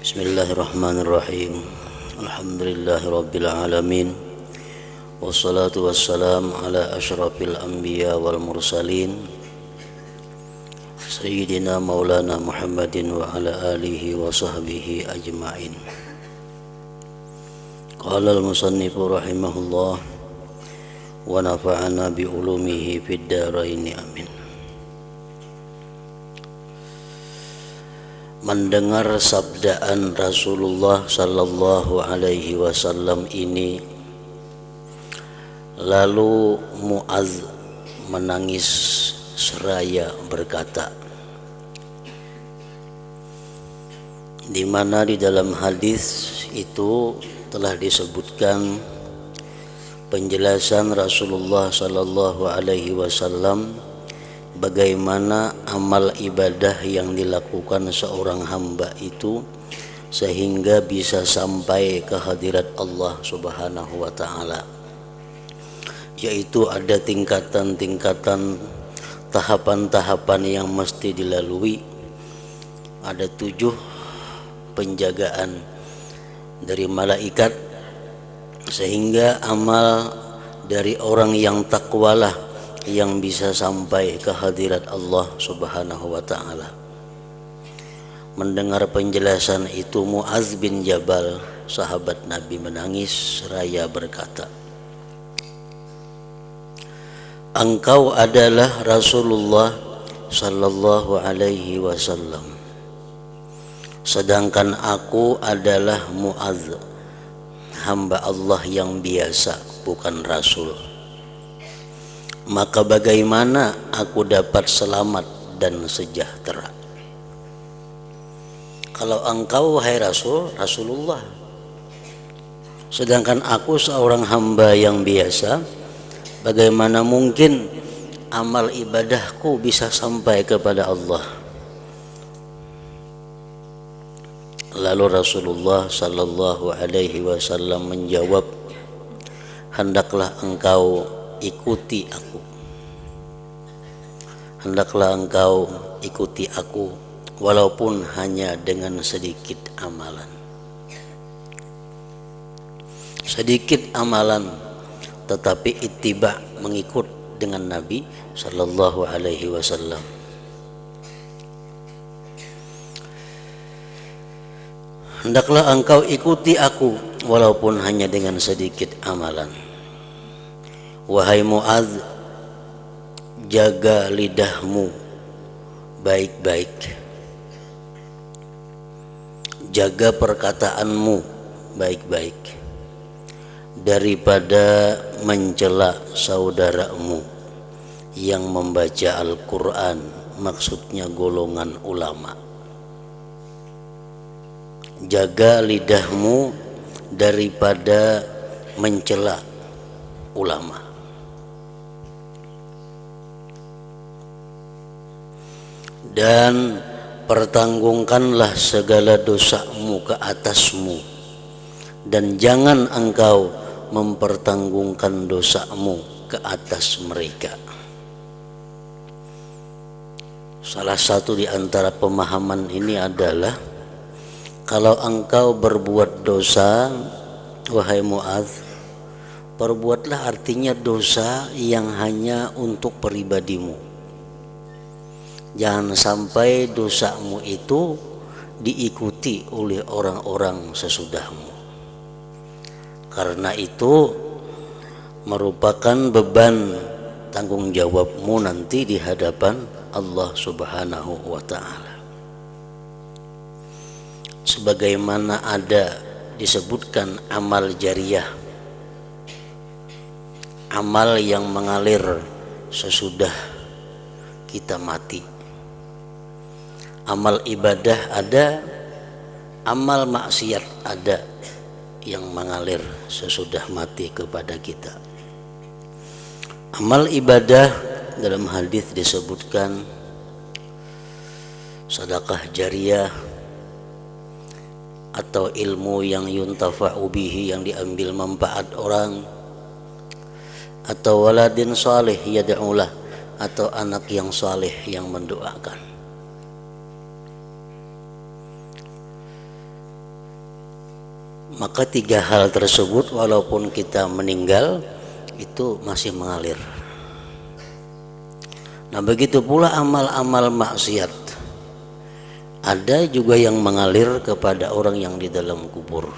Bismillahirrahmanirrahim. Alhamdulillahirabbil alamin. Wassalatu wassalam ala asyrafil anbiya wal mursalin Sayyidina Maulana Muhammadin wa ala alihi wa sahbihi ajma'in. Qala al-musannifu rahimahullah wa nafa'ana bi ulumihi fid dharain amin. Mendengar sabdaan Rasulullah sallallahu alaihi wasallam ini, lalu Mu'adz menangis seraya berkata, di mana di dalam hadis itu telah disebutkan penjelasan Rasulullah sallallahu alaihi wasallam bagaimana amal ibadah yang dilakukan seorang hamba itu sehingga bisa sampai ke hadirat Allah Subhanahu wa taala, yaitu ada tingkatan-tingkatan, tahapan-tahapan yang mesti dilalui. Ada 7 penjagaan dari malaikat sehingga amal dari orang yang takwalah yang bisa sampai ke hadirat Allah Subhanahu wa taala. Mendengar penjelasan itu, Mu'adz bin Jabal, sahabat Nabi, menangis seraya berkata, engkau adalah Rasulullah sallallahu alaihi wasallam, sedangkan aku adalah Mu'adz, hamba Allah yang biasa, bukan Rasul. Maka bagaimana aku dapat selamat dan sejahtera? Kalau engkau, wahai Rasul, Rasulullah, sedangkan aku seorang hamba yang biasa, bagaimana mungkin amal ibadahku bisa sampai kepada Allah? Lalu Rasulullah sallallahu alaihi wasallam menjawab, hendaklah engkau ikuti aku. Hendaklah engkau ikuti aku walaupun hanya dengan sedikit amalan. Sedikit amalan tetapi ittiba, mengikut dengan Nabi sallallahu alaihi wasallam. Hendaklah engkau ikuti aku walaupun hanya dengan sedikit amalan. Wahai Mu'adz, jaga lidahmu baik-baik, jaga perkataanmu baik-baik daripada mencela saudaramu yang membaca Al-Quran, maksudnya golongan ulama. Jaga lidahmu daripada mencela ulama. Dan pertanggungkanlah segala dosamu ke atasmu, dan jangan engkau mempertanggungkan dosamu ke atas mereka. Salah satu di antara pemahaman ini adalah, kalau engkau berbuat dosa, wahai Mu'adz, perbuatlah artinya dosa yang hanya untuk pribadimu. Jangan sampai dosamu itu diikuti oleh orang-orang sesudahmu, karena itu merupakan beban tanggung jawabmu nanti di hadapan Allah Subhanahu wa taala. Sebagaimana ada disebutkan amal jariyah, amal yang mengalir sesudah kita mati. Amal ibadah ada, amal maksiat ada yang mengalir sesudah mati kepada kita. Amal ibadah dalam hadis disebutkan sedekah jariyah atau ilmu yang yuntafa'u bihi, yang diambil manfaat orang, atau waladin salih yad'ulah, atau anak yang saleh yang mendoakan. maka tiga hal tersebut walaupun kita meninggal itu masih mengalir. Nah begitu pula amal-amal maksiat, ada juga yang mengalir kepada orang yang di dalam kubur.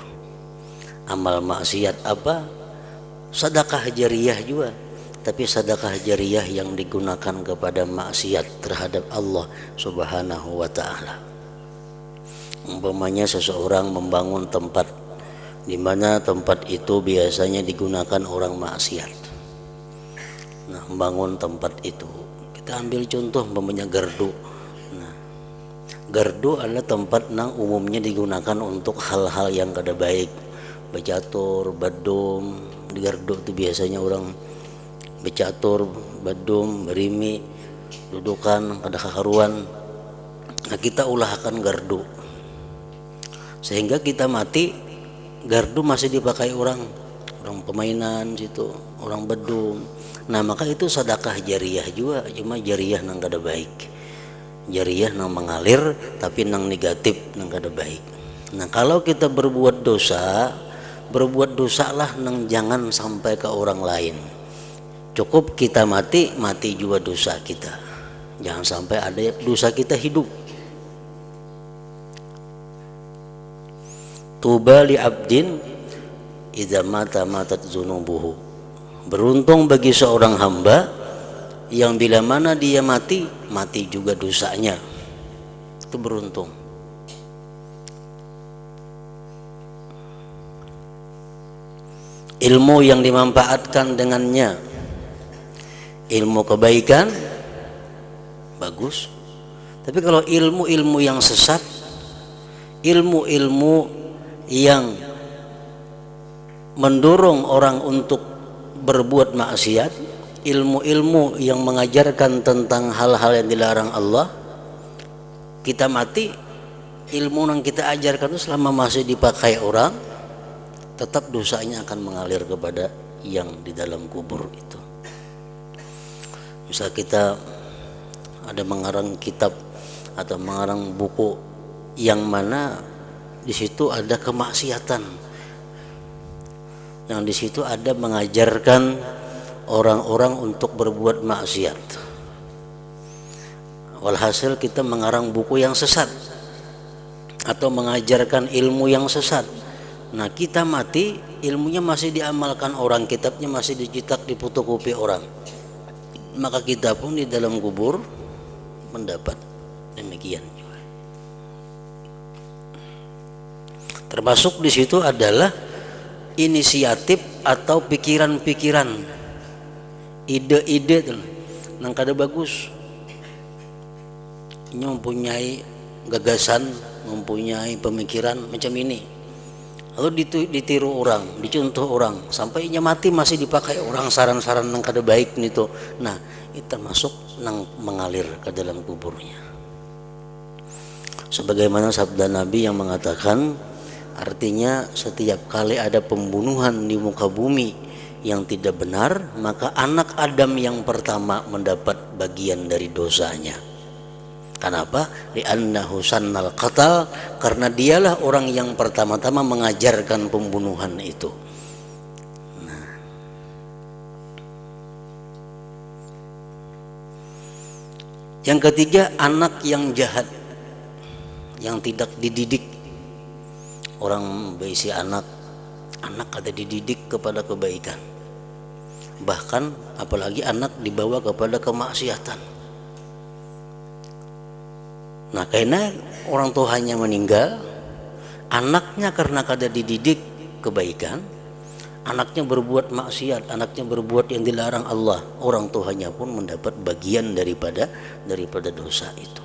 Amal maksiat apa? Sedekah jariyah juga, tapi sedekah jariyah yang digunakan kepada maksiat terhadap Allah Subhanahu wa ta'ala. Umpamanya seseorang membangun tempat di mana tempat itu biasanya digunakan orang maksiat. Nah, membangun tempat itu, kita ambil contoh umpamanya gardu. Nah, gardu adalah tempat yang umumnya digunakan untuk hal-hal yang kada baik, becatur, badum. Di gardu itu biasanya orang becatur, badum, berimi, dudukan, kada kakaruan. Nah, kita ulahkan gardu sehingga kita mati, gardu masih dipakai orang permainan situ, orang bedum. Nah maka itu sedekah jariyah juga, cuma jariyah nang kada baik, jariyah nang mengalir tapi nang negatif, nang kada baik. Nah kalau kita berbuat dosa, berbuat dosa lah nang jangan sampai ke orang lain. Cukup kita mati, mati juga dosa kita, jangan sampai ada dosa kita hidup. Tuba li abdin idza mata matat dzunubuhu. Beruntung bagi seorang hamba yang bila mana dia mati, mati juga dosanya. Itu beruntung. Ilmu yang dimanfaatkan dengannya, ilmu kebaikan, bagus. Tapi kalau ilmu-ilmu yang sesat, ilmu-ilmu yang mendorong orang untuk berbuat maksiat, ilmu-ilmu yang mengajarkan tentang hal-hal yang dilarang Allah, kita mati, ilmu yang kita ajarkan itu selama masih dipakai orang, tetap dosanya akan mengalir kepada yang di dalam kubur itu. Misal kita ada mengarang kitab atau mengarang buku yang mana di situ ada kemaksiatan, yang di situ ada mengajarkan orang-orang untuk berbuat maksiat. Walhasil kita mengarang buku yang sesat atau mengajarkan ilmu yang sesat. Nah kita mati, ilmunya masih diamalkan orang, kitabnya masih dicetak, difotokopi orang, maka kita pun di dalam kubur mendapat demikian juga. Termasuk di situ adalah inisiatif atau pikiran-pikiran, ide-ide nang kada bagus. Ini mempunyai gagasan, mempunyai pemikiran macam ini, lalu ditiru orang, dicontoh orang, sampai nya mati masih dipakai orang saran-saran nang kada baik itu. Nah, itu termasuk nang mengalir ke dalam kuburnya. Sebagaimana sabda Nabi yang mengatakan, artinya setiap kali ada pembunuhan di muka bumi yang tidak benar, maka anak Adam yang pertama mendapat bagian dari dosanya. Kenapa? Li'annahu sannal qatal, karena dialah orang yang pertama-tama mengajarkan pembunuhan itu. Nah. Yang ketiga, anak yang jahat, yang tidak dididik. Orang berisi anak ada dididik kepada kebaikan, bahkan apalagi anak dibawa kepada kemaksiatan. Nah karena orang tuanya meninggal, anaknya karena kada dididik kebaikan, anaknya berbuat maksiat, anaknya berbuat yang dilarang Allah, orang tuanya pun mendapat bagian daripada dosa itu.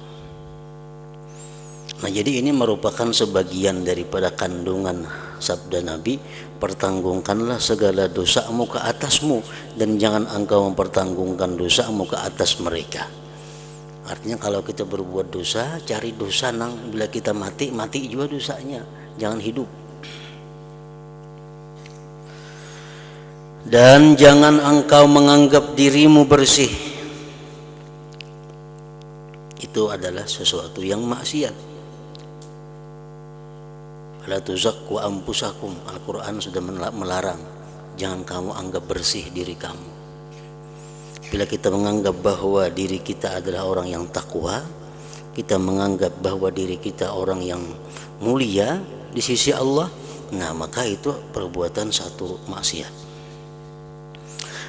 Nah jadi ini merupakan sebagian daripada kandungan sabda Nabi, pertanggungkanlah segala dosamu ke atasmu dan jangan engkau mempertanggungkan dosamu ke atas mereka. Artinya kalau kita berbuat dosa, cari dosa nang bila kita mati juga dosanya, jangan hidup. Dan jangan engkau menganggap dirimu bersih, itu adalah sesuatu yang maksiat. la tuzakku anfusakum. Al-Quran sudah melarang, jangan kamu anggap bersih diri kamu. Bila kita menganggap bahwa diri kita adalah orang yang takwa, kita menganggap bahwa diri kita orang yang mulia di sisi Allah, nah maka itu perbuatan satu maksiat.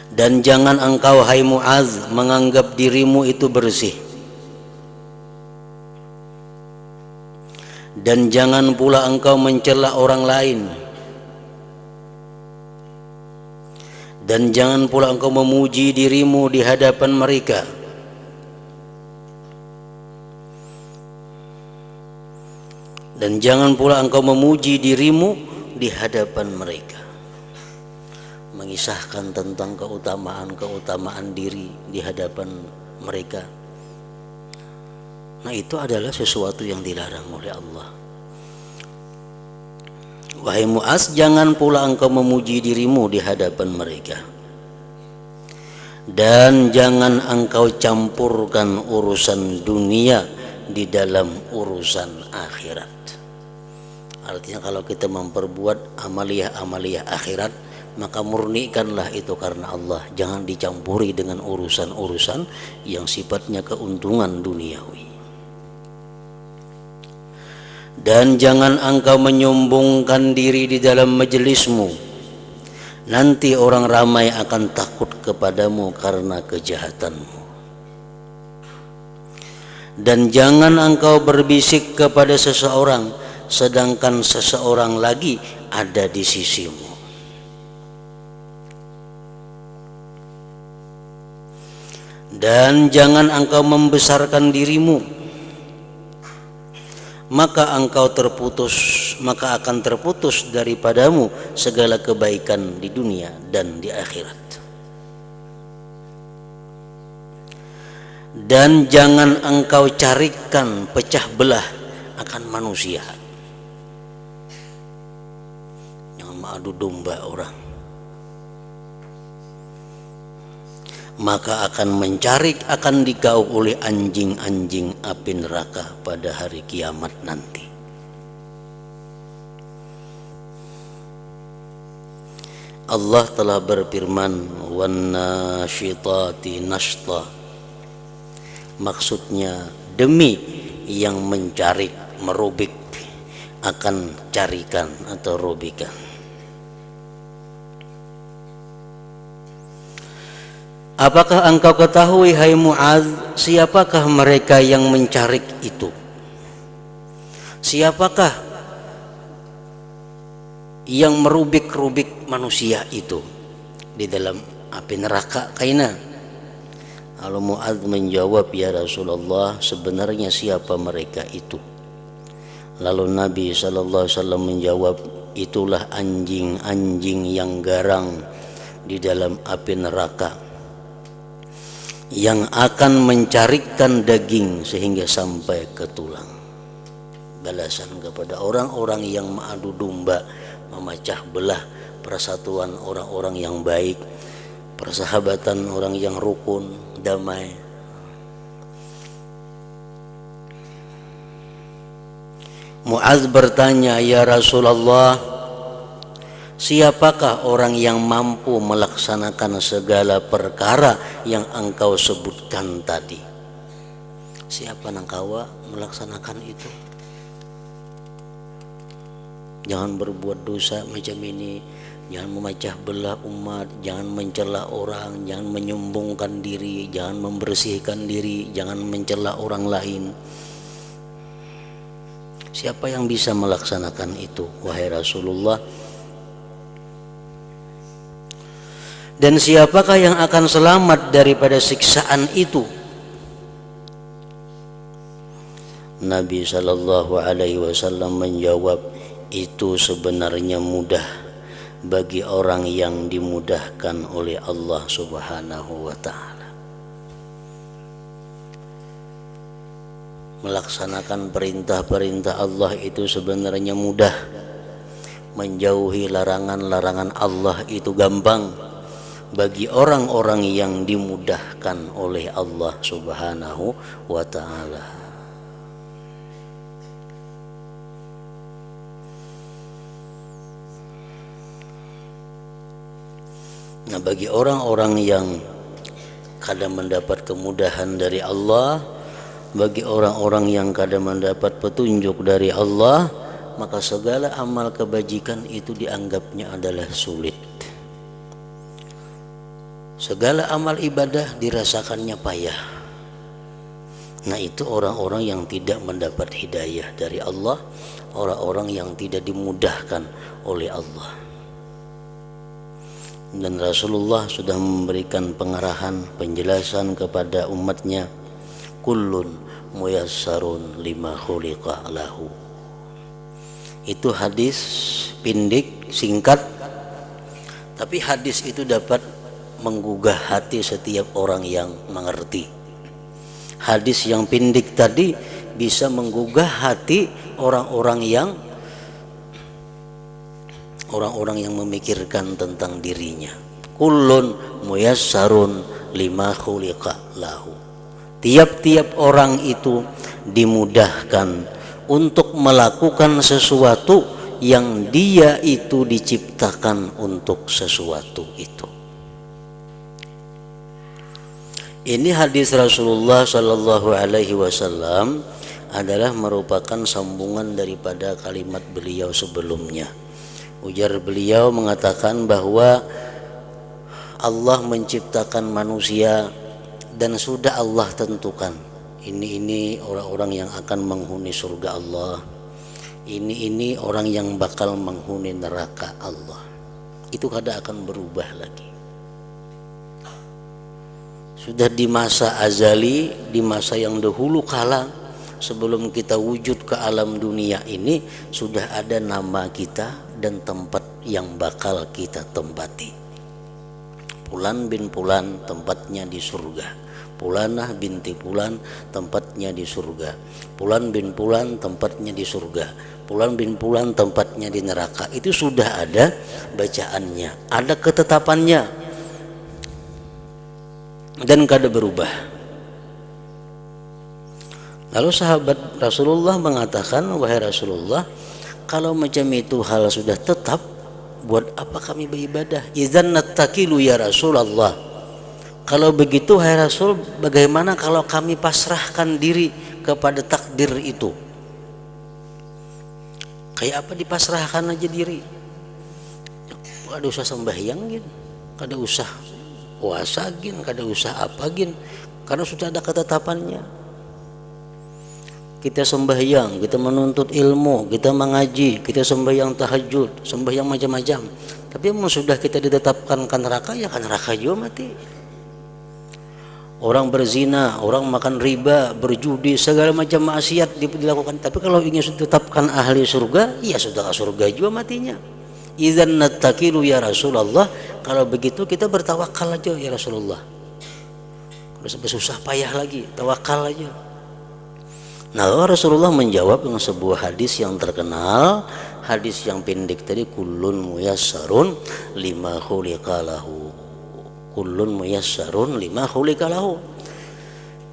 Dan jangan engkau hai Mu'adz menganggap dirimu itu bersih, dan jangan pula engkau mencela orang lain, dan jangan pula engkau memuji dirimu di hadapan mereka. Dan jangan pula engkau memuji dirimu di hadapan mereka. Mengisahkan tentang keutamaan diri di hadapan mereka. Nah, itu adalah sesuatu yang dilarang oleh Allah. Wahai Mu'adz, jangan pula engkau memuji dirimu di hadapan mereka. Dan jangan engkau campurkan urusan dunia di dalam urusan akhirat. Artinya kalau kita memperbuat amaliyah akhirat, maka murnikanlah itu karena Allah. Jangan dicampuri dengan urusan-urusan yang sifatnya keuntungan duniawi. Dan jangan engkau menyombongkan diri di dalam majelismu. Nanti orang ramai akan takut kepadamu karena kejahatanmu. Dan jangan engkau berbisik kepada seseorang sedangkan seseorang lagi ada di sisimu. Dan jangan engkau membesarkan dirimu, maka akan terputus daripadamu segala kebaikan di dunia dan di akhirat. Dan jangan engkau carikan pecah belah akan manusia. Jangan mengadu domba orang, maka akan digauk oleh anjing-anjing api neraka pada hari kiamat nanti. Allah telah berfirman, wan nasyitati nashta. Maksudnya demi yang mencari, merubik, akan carikan atau rubikan. Apakah engkau ketahui hai Mu'adz, siapakah mereka yang mencarik itu? Siapakah yang merubik-rubik manusia itu di dalam api neraka kaina? Lalu Mu'adz menjawab, ya Rasulullah, sebenarnya siapa mereka itu? Lalu Nabi SAW menjawab, itulah anjing-anjing yang garang di dalam api neraka, yang akan mencarikan daging sehingga sampai ke tulang. Balasan kepada orang-orang yang mengadu domba, memecah belah persatuan orang-orang yang baik, persahabatan orang yang rukun, damai. Mu'adz bertanya, ya Rasulullah, siapakah orang yang mampu melaksanakan segala perkara yang engkau sebutkan tadi? Siapa nangkawa melaksanakan itu? Jangan berbuat dosa macam ini, jangan memecah belah umat, jangan mencela orang, jangan menyombongkan diri, jangan membersihkan diri, jangan mencela orang lain. Siapa yang bisa melaksanakan itu, wahai Rasulullah? Dan siapakah yang akan selamat daripada siksaan itu? Nabi SAW menjawab, itu sebenarnya mudah bagi orang yang dimudahkan oleh Allah Subhanahu wa ta'ala. Melaksanakan perintah-perintah Allah itu sebenarnya mudah. Menjauhi larangan-larangan Allah itu gampang bagi orang-orang yang dimudahkan oleh Allah Subhanahu wa ta'ala. Nah, bagi orang-orang yang kadang mendapat kemudahan dari Allah, bagi orang-orang yang kadang mendapat petunjuk dari Allah, maka segala amal kebajikan itu dianggapnya adalah sulit. Segala amal ibadah dirasakannya payah. Nah, itu orang-orang yang tidak mendapat hidayah dari Allah, orang-orang yang tidak dimudahkan oleh Allah. Dan Rasulullah sudah memberikan pengarahan, penjelasan kepada umatnya, kullun muyassarun lima khuliqa lahu. Itu hadis pindik, singkat, tapi hadis itu dapat menggugah hati setiap orang yang mengerti. Hadis yang pindik tadi bisa menggugah hati orang-orang yang memikirkan tentang dirinya. Kullun muyassarun lima khuliqa lahu. Tiap-tiap orang itu dimudahkan untuk melakukan sesuatu yang dia itu diciptakan untuk sesuatu itu. Ini hadis Rasulullah Shallallahu Alaihi Wasallam adalah merupakan sambungan daripada kalimat beliau sebelumnya. Ujar beliau mengatakan bahwa Allah menciptakan manusia dan sudah Allah tentukan ini orang-orang yang akan menghuni surga Allah, ini orang yang bakal menghuni neraka Allah. Itu kadang akan berubah lagi. Sudah di masa azali, di masa yang dahulu kala, sebelum kita wujud ke alam dunia ini, sudah ada nama kita dan tempat yang bakal kita tempati. Fulan bin Fulan tempatnya di surga, Fulanah binti Fulan tempatnya di surga, Fulan bin Fulan tempatnya di surga, Fulan bin Fulan tempatnya di neraka. Itu sudah ada bacaannya, ada ketetapannya, dan kada berubah. Lalu sahabat Rasulullah mengatakan, wahai Rasulullah, kalau macam itu hal sudah tetap, buat apa kami beribadah? Idzan nattakilu ya Rasulullah. Kalau begitu wahai Rasul, bagaimana kalau kami pasrahkan diri kepada takdir itu? Kayak apa dipasrahkan aja diri? Kada usah sembahyang gin, kada usah puasa gin, kada usah apa gin, karena sudah ada ketetapannya. Kita sembahyang, kita menuntut ilmu, kita mengaji, kita sembahyang tahajud, sembahyang macam-macam. Tapi memang sudah kita ditetapkan kan neraka, ya kan neraka juga mati. Orang berzina, orang makan riba, berjudi, segala macam maksiat dilakukan. Tapi kalau ingin ditetapkan ahli surga, ya sudah ke surga juga matinya. Idzan nattakilu ya Rasulullah. Kalau begitu kita bertawakal aja ya Rasulullah. Kalau sampai susah payah lagi, tawakal aja. Nah, Rasulullah menjawab dengan sebuah hadis yang terkenal, hadis yang pendek tadi, kullun muyassarun lima khuliqa lahu. Kullun muyassarun lima khuliqa lahu.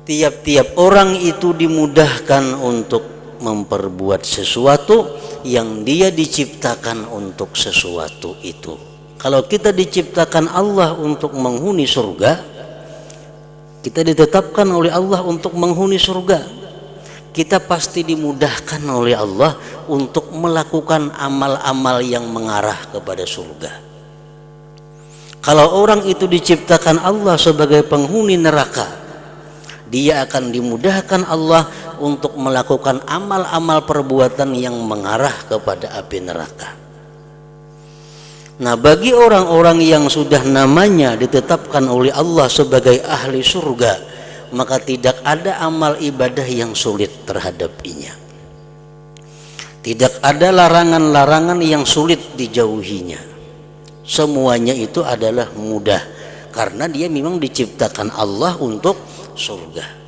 Tiap-tiap orang itu dimudahkan untuk memperbuat sesuatu yang dia diciptakan untuk sesuatu itu. Kalau kita diciptakan Allah untuk menghuni surga, kita ditetapkan oleh Allah untuk menghuni surga, kita pasti dimudahkan oleh Allah untuk melakukan amal-amal yang mengarah kepada surga. Kalau orang itu diciptakan Allah sebagai penghuni neraka, dia akan dimudahkan Allah untuk melakukan amal-amal perbuatan yang mengarah kepada api neraka. Nah, bagi orang-orang yang sudah namanya ditetapkan oleh Allah sebagai ahli surga, maka tidak ada amal ibadah yang sulit terhadapinya. Tidak ada larangan-larangan yang sulit dijauhinya. Semuanya itu adalah mudah, karena dia memang diciptakan Allah untuk surga.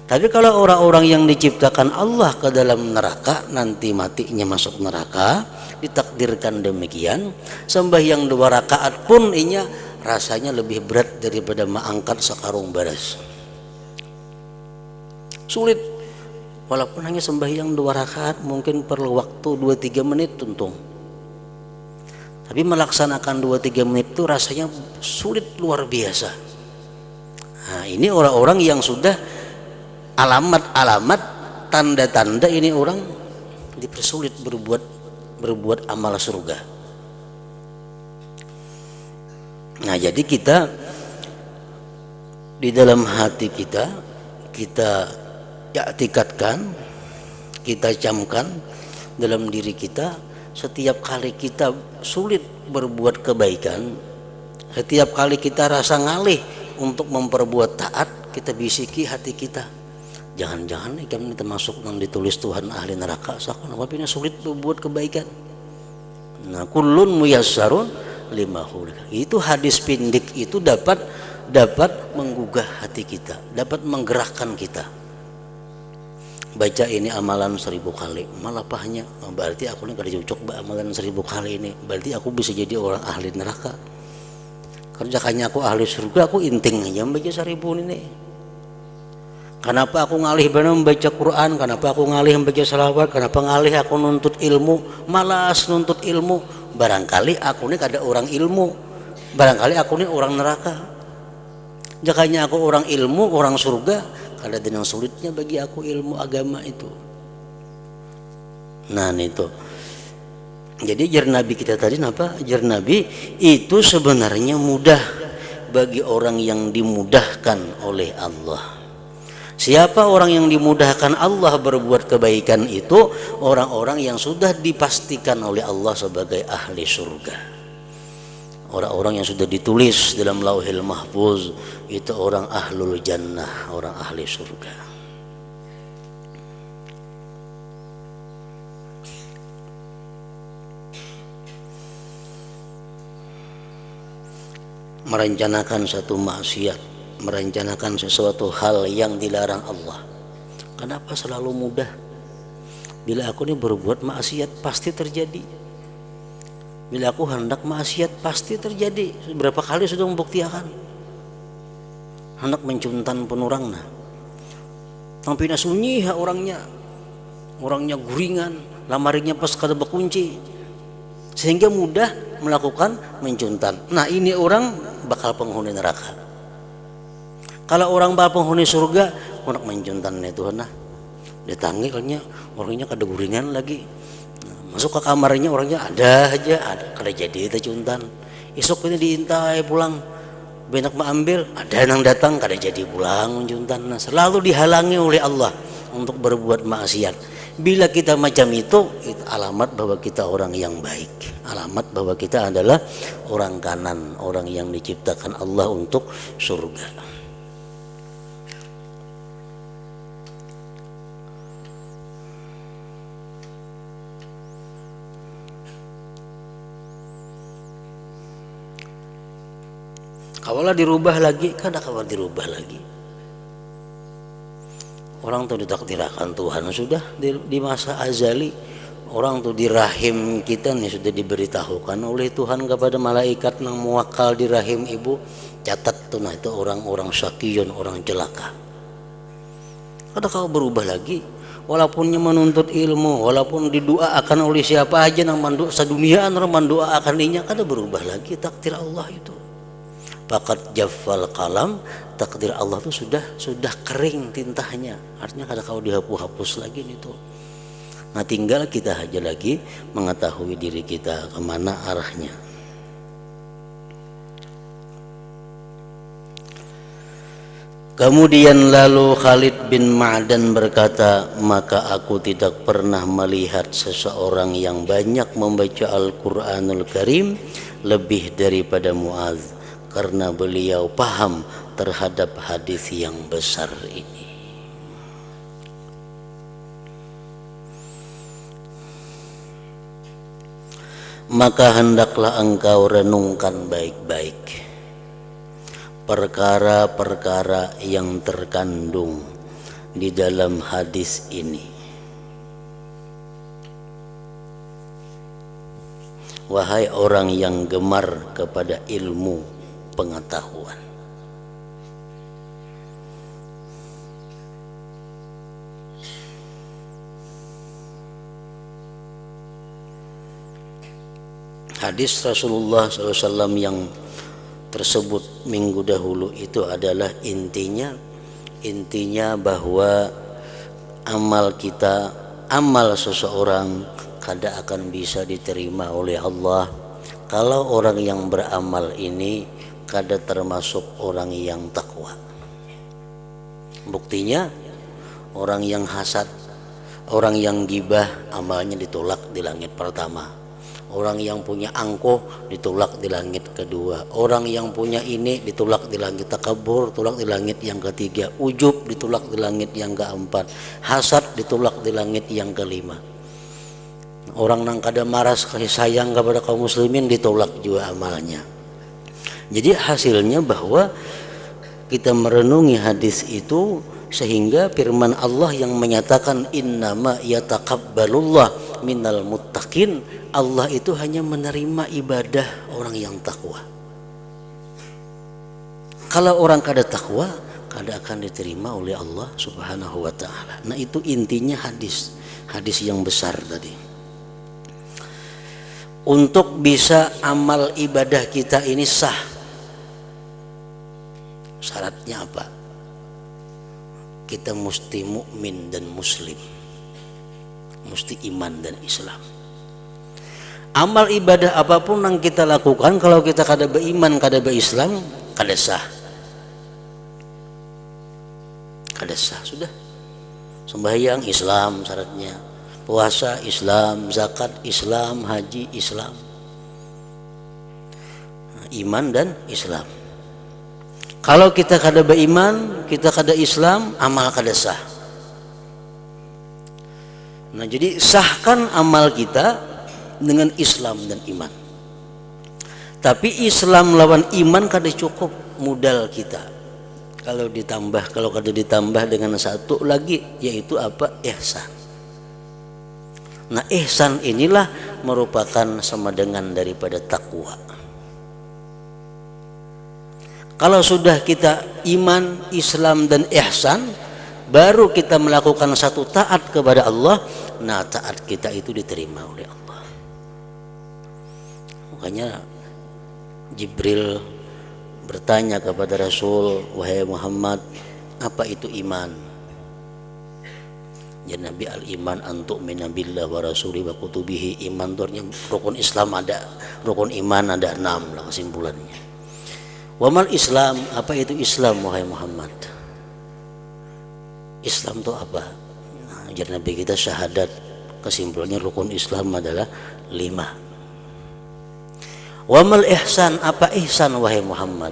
Tapi kalau orang-orang yang diciptakan Allah ke dalam neraka, nanti matinya masuk neraka, ditakdirkan demikian, sembahyang 2 rakaat pun inya rasanya lebih berat daripada mengangkat sekarung beras. Sulit, walaupun hanya sembahyang 2 rakaat, mungkin perlu waktu 2-3 menit tuntung. Tapi melaksanakan 2-3 menit itu rasanya sulit luar biasa. Nah, ini orang-orang yang sudah alamat-alamat, tanda-tanda ini orang dipersulit berbuat amal surga. Nah, jadi kita di dalam hati kita iktikadkan, kita camkan dalam diri kita, setiap kali kita sulit berbuat kebaikan, setiap kali kita rasa ngalih untuk memperbuat taat, kita bisiki hati kita, jangan-jangan ikan ini termasuk yang ditulis Tuhan ahli neraka, kenapa ini sulit berbuat kebaikan. Nah, kullun muyassarun lima khuliqa. Itu hadis pindik itu dapat menggugah hati kita, dapat menggerakkan kita. Baca ini amalan 1000 kali, malah pahanya berarti aku ini kada cocok amalan 1000 kali ini, berarti aku bisa jadi orang ahli neraka. Kerjakannya aku ahli surga, aku inting aja membaca 1000 ini. Kenapa aku ngalih benar membaca Quran, kenapa aku ngalih membaca salawat, kenapa ngalih aku nuntut ilmu, malas nuntut ilmu. Barangkali aku ini kada orang ilmu, barangkali aku ini orang neraka. Jakanya aku orang ilmu, orang surga, kada ada yang sulitnya bagi aku ilmu agama itu. Nah itu. Jadi jar Nabi kita tadi apa? Jar Nabi itu sebenarnya mudah bagi orang yang dimudahkan oleh Allah. Siapa orang yang dimudahkan Allah berbuat kebaikan itu? Orang-orang yang sudah dipastikan oleh Allah sebagai ahli surga. Orang-orang yang sudah ditulis dalam Lauhil Mahfuz itu orang ahlul jannah, orang ahli surga. Merencanakan satu maksiat, merencanakan sesuatu hal yang dilarang Allah. Kenapa selalu mudah? Bila aku ini berbuat maksiat pasti terjadi. Bila aku hendak maksiat pasti terjadi. Berapa kali sudah membuktikan. Hendak mencuntan penurangna. Tampina sunyi orangnya guringan, lamarinya pas kada berkunci. Sehingga mudah melakukan mencuntan. Nah, ini orang bakal penghuni neraka. Kalau orang bakal penghuni surga, hendak mencuntan itu nah. Ditanggilnya orangnya kada guringan lagi. Masuk ke kamarnya orangnya ada kada jadi itu cuntan. Esok ini diintai pulang, banyak mengambil, ada yang datang kada jadi pulang cuntan. Nah, selalu dihalangi oleh Allah untuk berbuat maksiat. Bila kita macam itu alamat bahwa kita orang yang baik, alamat bahwa kita adalah orang kanan, orang yang diciptakan Allah untuk surga. Kawalah dirubah lagi, kada kawan dirubah lagi. Orang tuh ditakdirkan Tuhan sudah di masa azali. Orang tuh di rahim kita nih sudah diberitahukan oleh Tuhan kepada malaikat yang muwakal di rahim ibu. Catat tuh nah itu orang-orang syakiyun, orang celaka. Kada kau berubah lagi. Walaupun menuntut ilmu, walaupun didoakan oleh siapa aja yang mandu sadunia orang mendoakan dinya, kada berubah lagi takdir Allah itu. Fakat jaffal kalam, takdir Allah itu sudah kering tintanya, artinya kada kau dihapus lagi itu. Nah, tinggal kita aja lagi mengetahui diri kita kemana arahnya. Kemudian lalu Khalid bin Ma'dan berkata, maka aku tidak pernah melihat seseorang yang banyak membaca Al-Quranul Karim lebih daripada Mu'adz, karena beliau paham terhadap hadis yang besar ini. Maka hendaklah engkau renungkan baik-baik perkara-perkara yang terkandung di dalam hadis ini. Wahai orang yang gemar kepada ilmu pengetahuan, Hadis Rasulullah SAW yang tersebut minggu dahulu itu adalah intinya bahwa amal seseorang kada akan bisa diterima oleh Allah kalau orang yang beramal ini kada termasuk orang yang takwa. Buktinya orang yang hasad, orang yang gibah, amalnya ditolak di langit pertama. Orang yang punya angkuh ditolak di langit kedua. Orang yang punya ini ditolak di langit takabur, ditolak di langit yang ketiga. Ujub ditolak di langit yang keempat. Hasad ditolak di langit yang kelima. Orang yang kada maras kasih sayang kepada kaum muslimin ditolak juga amalnya. Jadi hasilnya bahwa kita merenungi hadis itu sehingga firman Allah yang menyatakan innama yataqabbalullah minal muttaqin, Allah itu hanya menerima ibadah orang yang takwa. Kalau orang kada takwa, kada akan diterima oleh Allah Subhanahu wa taala. Nah, itu intinya hadis yang besar tadi. Untuk bisa amal ibadah kita ini sah, syaratnya apa? Kita mesti mukmin dan muslim, mesti iman dan Islam. Amal ibadah apapun yang kita lakukan kalau kita kada beriman, kada berislam, kada sah. Kada sah sudah. Sembahyang Islam syaratnya, puasa Islam, zakat Islam, haji Islam, iman dan Islam. Kalau kita kada beriman, kita kada Islam, amal kada sah. Nah, jadi sahkan amal kita dengan Islam dan iman. Tapi Islam lawan iman kada cukup modal kita. Kalau kada ditambah dengan satu lagi, yaitu apa? Ihsan. Nah, ihsan inilah merupakan sama dengan daripada takwa. Kalau sudah kita iman, Islam dan ihsan, baru kita melakukan satu taat kepada Allah. Nah, taat kita itu diterima oleh Allah. Makanya Jibril bertanya kepada Rasul, wahai Muhammad, apa itu iman? Ya Nabi, al-iman antuk minabillah wa rasuli wa kutubihi. Iman itu artinya rukun Islam ada, rukun iman ada 6 lah kesimpulannya. Wamal Islam, apa itu Islam wahai Muhammad? Islam itu apa? Nah, jadi Nabi kita syahadat, kesimpulannya rukun Islam adalah 5. Wamal ihsan, apa ihsan wahai Muhammad?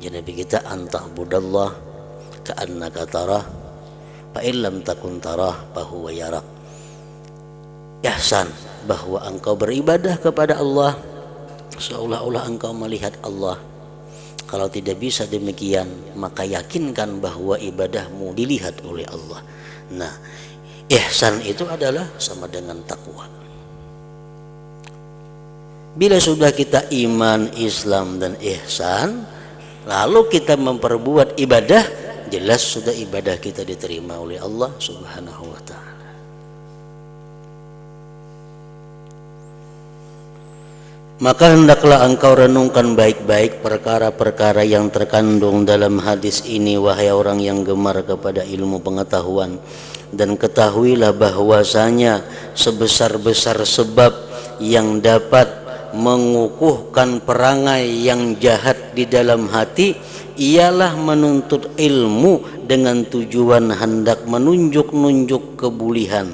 Jadi Nabi kita anta'budallah ka'annaka tarah fa illam takun tarah fa huwa yarak. Ihsan, bahwa engkau beribadah kepada Allah seolah-olah engkau melihat Allah. Kalau tidak bisa demikian, maka yakinkan bahwa ibadahmu dilihat oleh Allah. Nah, ihsan itu adalah sama dengan takwa. Bila sudah kita iman, Islam dan ihsan, lalu kita memperbuat ibadah, jelas sudah ibadah kita diterima oleh Allah Subhanahu wa ta'ala. Maka hendaklah engkau renungkan baik-baik perkara-perkara yang terkandung dalam hadis ini, wahai orang yang gemar kepada ilmu pengetahuan, dan ketahuilah bahwasanya sebesar-besar sebab yang dapat mengukuhkan perangai yang jahat di dalam hati ialah menuntut ilmu dengan tujuan hendak menunjuk-nunjuk kebulihan,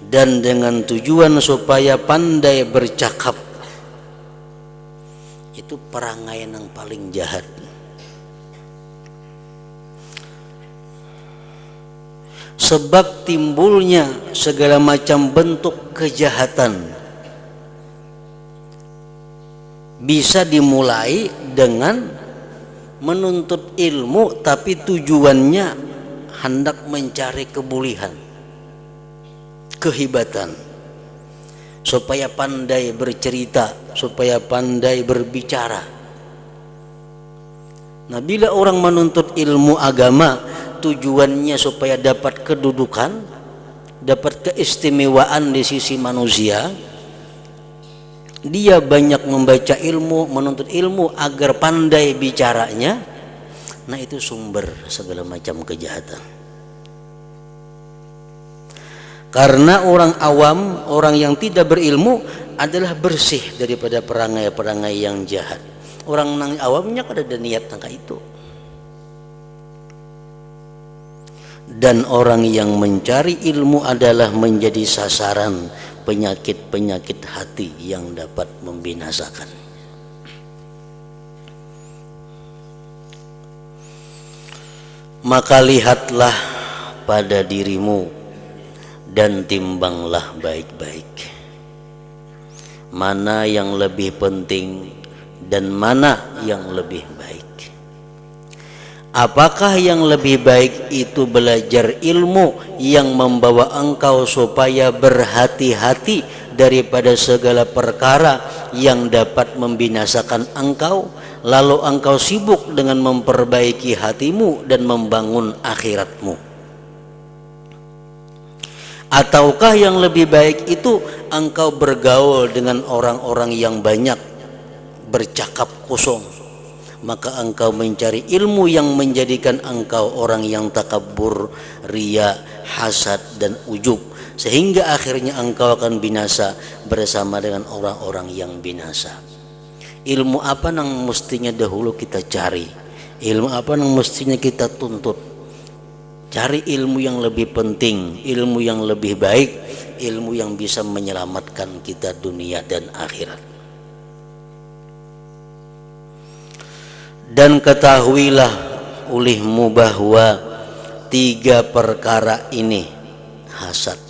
dan dengan tujuan supaya pandai bercakap. Itu perangai yang paling jahat. Sebab timbulnya segala macam bentuk kejahatan bisa dimulai dengan menuntut ilmu, tapi tujuannya hendak mencari kebulihan, kehebatan, supaya pandai bercerita, supaya pandai berbicara. Nah, bila orang menuntut ilmu agama tujuannya supaya dapat kedudukan, dapat keistimewaan di sisi manusia, dia banyak membaca ilmu, menuntut ilmu agar pandai bicaranya, nah itu sumber segala macam kejahatan. Karena orang awam, orang yang tidak berilmu adalah bersih daripada perangai-perangai yang jahat. Orang yang awamnya kada ada niat tangka itu. Dan orang yang mencari ilmu adalah menjadi sasaran penyakit-penyakit hati yang dapat membinasakan. Maka lihatlah pada dirimu dan timbanglah baik-baik, mana yang lebih penting dan mana yang lebih baik. Apakah yang lebih baik itu belajar ilmu yang membawa engkau supaya berhati-hati daripada segala perkara yang dapat membinasakan engkau, lalu engkau sibuk dengan memperbaiki hatimu dan membangun akhiratmu? Ataukah yang lebih baik itu engkau bergaul dengan orang-orang yang banyak bercakap kosong, maka engkau mencari ilmu yang menjadikan engkau orang yang takabur, riya, hasad dan ujub, sehingga akhirnya engkau akan binasa bersama dengan orang-orang yang binasa. Ilmu apa yang mestinya dahulu kita cari? Ilmu apa yang mestinya kita tuntut? Cari ilmu yang lebih penting, ilmu yang lebih baik, ilmu yang bisa menyelamatkan kita dunia dan akhirat. Dan ketahuilah olehmu bahwa 3 perkara ini, hasad,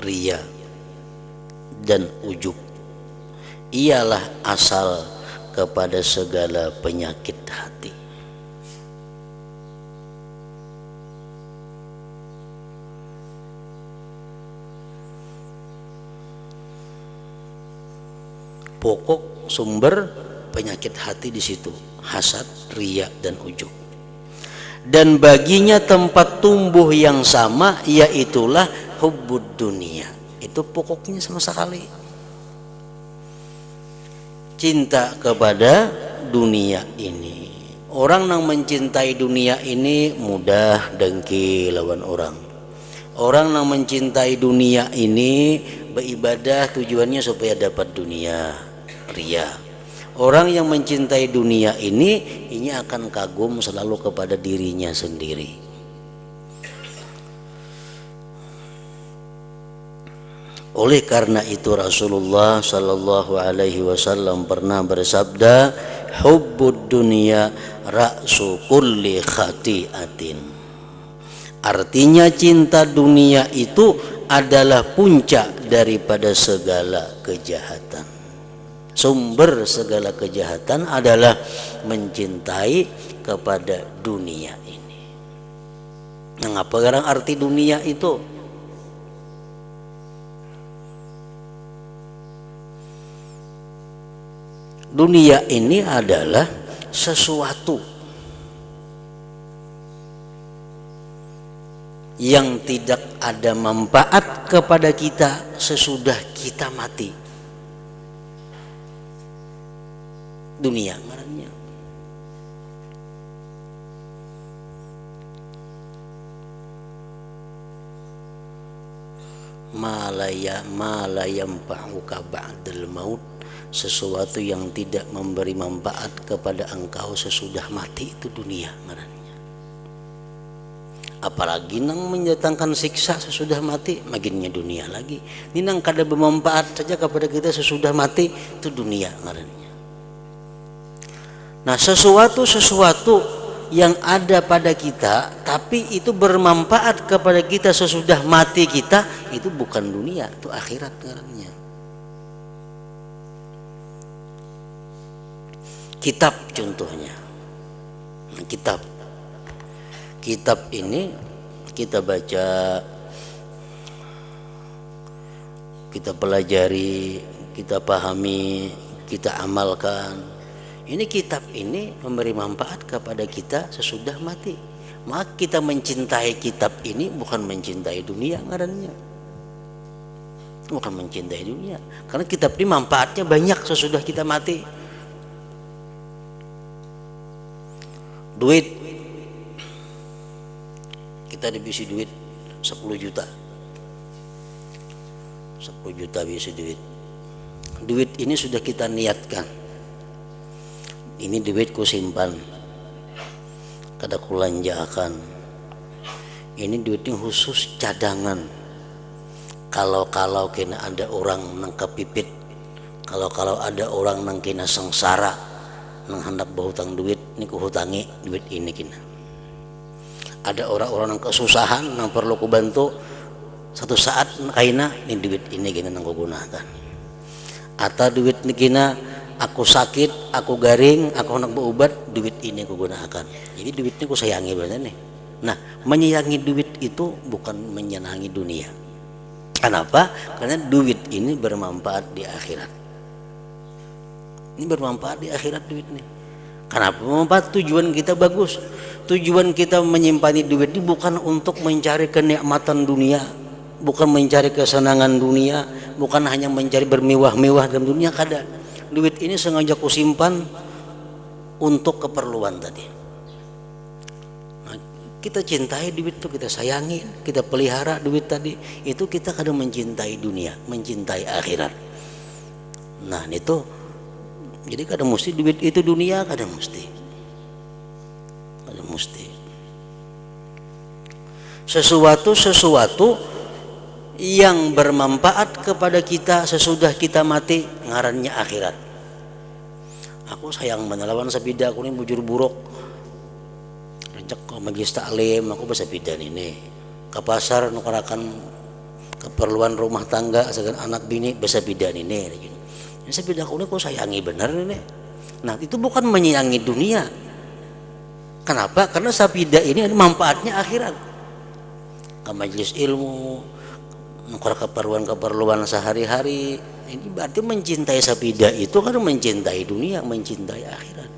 riya, dan ujub, ialah asal kepada segala penyakit hati. Pokok sumber penyakit hati di situ, hasad, riya, dan ujub. Dan baginya tempat tumbuh yang sama, yaitulah hubbud dunia. Itu pokoknya sama sekali, cinta kepada dunia ini. Orang yang mencintai dunia ini mudah dengki lawan orang. Orang yang mencintai dunia ini beribadah tujuannya supaya dapat dunia, riya. Orang yang mencintai dunia ini akan kagum selalu kepada dirinya sendiri. Oleh karena itu Rasulullah Sallallahu Alaihi Wasallam pernah bersabda, hubbud dunya ra'su kulli khati'atin. Artinya cinta dunia itu adalah puncak daripada segala kejahatan. Sumber segala kejahatan adalah mencintai kepada dunia ini. Nah, apa sekarang arti dunia itu? Dunia ini adalah sesuatu yang tidak ada manfaat kepada kita sesudah kita mati. Dunia ngarannya. Malayam fa'uka ba'dal maut, sesuatu yang tidak memberi manfaat kepada engkau sesudah mati, itu dunia ngarannya. Apalagi nang mendatangkan siksa sesudah mati, makinnya dunia lagi. Ini nang kada bermanfaat saja kepada kita sesudah mati, itu dunia ngarannya. Nah, sesuatu yang ada pada kita tapi itu bermanfaat kepada kita sesudah mati kita, itu bukan dunia, itu akhirat ngarannya. Kitab contohnya. Kitab ini kita baca, kita pelajari, kita pahami, kita amalkan. Ini kitab ini memberi manfaat kepada kita sesudah mati. Maka kita mencintai kitab ini bukan mencintai dunia ngarannya. Bukan mencintai dunia. Karena kitab ini manfaatnya banyak sesudah kita mati. Duit, kita dibisi duit 10 juta. 10 juta bisa duit. Duit ini sudah kita niatkan. Ini duitku simpan, kada kulanjakan. Ini duitnya khusus cadangan. Kalau kena ada orang nang kepipit, kalau ada orang nang kena sengsara, nang hendak berhutang duit, ini ku hutangi duit ini kena. Ada orang-orang nang kesusahan, nang perlu ku bantu, satu saat kaina ini duit ini kena nang ku gunakan. Atau duit ini kena aku sakit, aku garing, aku hendak berobat, duit ini ku gunakan. Jadi duit ini ku sayangi benar nih. Nah, menyayangi duit itu bukan menyenangi dunia. Kenapa? Karena duit ini bermanfaat di akhirat. Ini bermanfaat di akhirat duit ini. Kenapa bermanfaat? Tujuan kita bagus. Tujuan kita menyimpan duit ini bukan untuk mencari kenikmatan dunia, bukan mencari kesenangan dunia, bukan hanya mencari bermewah-mewah dalam dunia, kada. Duit ini sengaja ku simpan untuk keperluan tadi. Nah, kita cintai duit itu, kita sayangi, kita pelihara duit tadi, itu kita kadang mencintai dunia, mencintai akhirat. Nah itu, jadi kadang mesti duit itu dunia, kadang mesti sesuatu yang bermanfaat kepada kita sesudah kita mati ngarannya akhirat. Aku sayang menelawan sepida aku ini bujur buruk. Rejek ke majlis taklim aku bahasa bidan ini. Ke pasar nukarakan keperluan rumah tangga segan anak bini bahasa bidan ini. Ini sepeda aku ini aku sayangi benar ini. Nah itu bukan menyayangi dunia. Kenapa? Karena sepeda ini manfaatnya akhirat. Ke majlis ilmu, keperluan sehari-hari, ini berarti mencintai sepeda itu kan mencintai dunia, mencintai akhirat.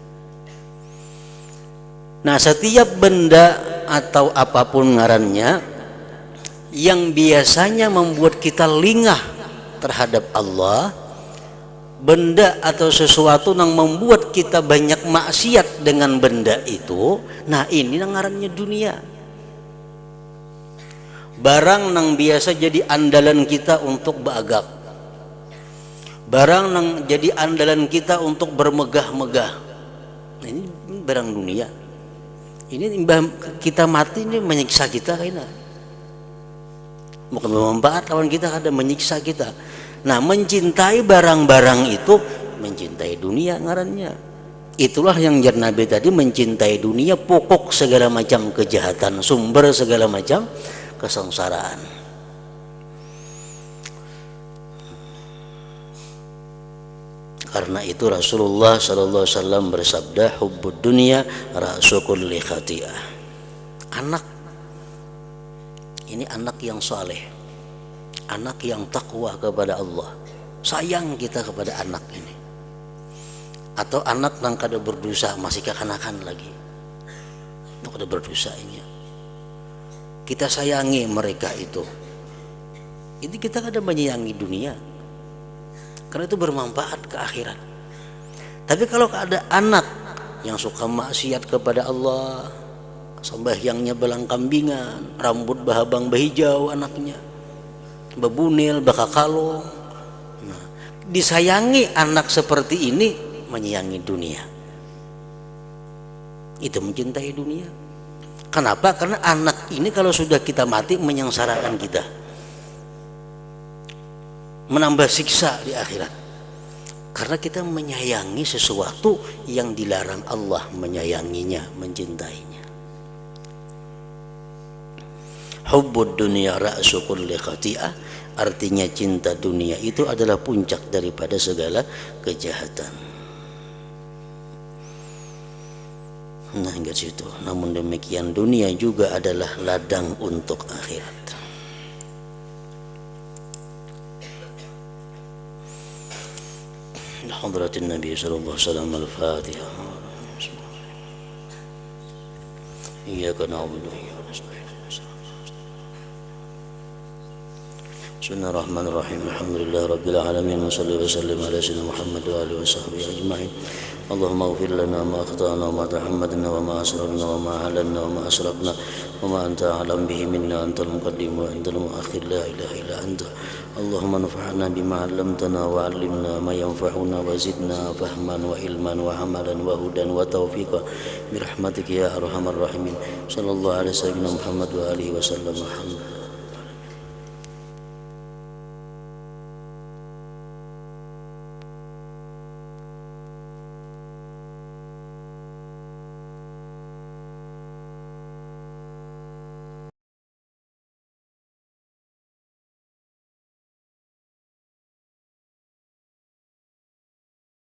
Nah setiap benda atau apapun ngarannya yang biasanya membuat kita lingah terhadap Allah, benda atau sesuatu yang membuat kita banyak maksiat dengan benda itu, nah ini ngarannya dunia. Barang nang biasa jadi andalan kita untuk beragak, barang nang jadi andalan kita untuk bermegah-megah. Nah, ini barang dunia. Ini kita mati ini menyiksa kita kayaknya. Bukan bermanfaat lawan kita, ada menyiksa kita. Nah mencintai barang-barang itu mencintai dunia ngarannya. Itulah yang jar Nabi tadi, mencintai dunia pokok segala macam kejahatan, sumber segala macam kesengsaraan. Karena itu Rasulullah sallallahu alaihi wasallam bersabda, hubbud dunya ra'su kulli khati'ah. Anak ini anak yang saleh, anak yang takwa kepada Allah, sayang kita kepada anak ini. Atau anak yang kada berdosa, masih kekanakan lagi, itu kada berdosa ini. Kita sayangi mereka itu kita kadang menyayangi dunia karena itu bermanfaat ke akhirat. Tapi kalau ada anak yang suka maksiat kepada Allah, sembahyangnya belang kambingan, rambut bahabang bahijau anaknya, bebunil bakakalong, nah, disayangi anak seperti ini menyayangi dunia, itu mencintai dunia. Kenapa? Karena anak ini kalau sudah kita mati menyengsarakan kita, menambah siksa di akhirat. Karena kita menyayangi sesuatu yang dilarang Allah menyayanginya, mencintainya. Hubbud dunya ra'su kulli khati'ah, artinya cinta dunia itu adalah puncak daripada segala kejahatan. Nah hingga situ. Namun demikian dunia juga adalah ladang untuk akhirat. Hadratin Nabi sallallahu alaihi wasallam al-Fatihah. iyyaka na'budu wa iyyaka nasta'in. Bismillahirrahmanirrahim. Alhamdulillah rabbil alamin wa salli wa sallim ala sayyidina Muhammad wa alihi wa sahbihi ajma'in. Allahumma ighfir lana ma akhtana wa ma tahammadna wa ma asrarna wa ma alanna wa ma asrafna wa ma anta a'lam bihi minna antal muqaddim wa antal muakhir la ilaha illa anta. Allahumma anfa'na bima 'allamtana wa 'allimna ma yanfa'una wa zidna fahman wa ilman wa amalan wa hudan wa taufiqa bi rahmatika ya arhamar rahimin. Sallallahu alaihi wasallam Muhammad wa alihi wasallam.